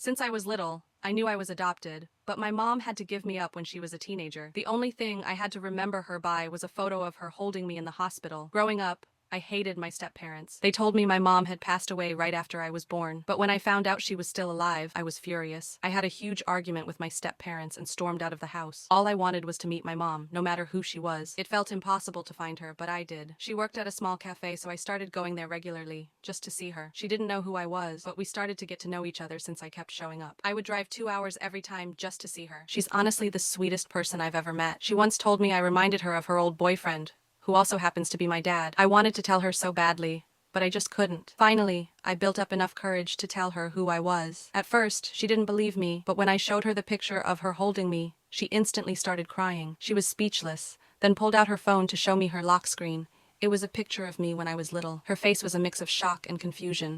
Since I was little, I knew I was adopted, but my mom had to give me up when she was a teenager. The only thing I had to remember her by was a photo of her holding me in the hospital. Growing up, I hated my step-parents. They told me my mom had passed away right after I was born, but when I found out she was still alive, I was furious. I had a huge argument with my step-parents and stormed out of the house. All I wanted was to meet my mom, no matter who she was. It felt impossible to find her, but I did. She worked at a small cafe, so I started going there regularly, just to see her. She didn't know who I was, but we started to get to know each other since I kept showing up. I would drive 2 hours every time just to see her. She's honestly the sweetest person I've ever met. She once told me I reminded her of her old boyfriend, who also happens to be my dad. I wanted to tell her so badly, but I just couldn't. Finally, I built up enough courage to tell her who I was. At first, she didn't believe me, but when I showed her the picture of her holding me, she instantly started crying. She was speechless, then pulled out her phone to show me her lock screen. It was a picture of me when I was little. Her face was a mix of shock and confusion.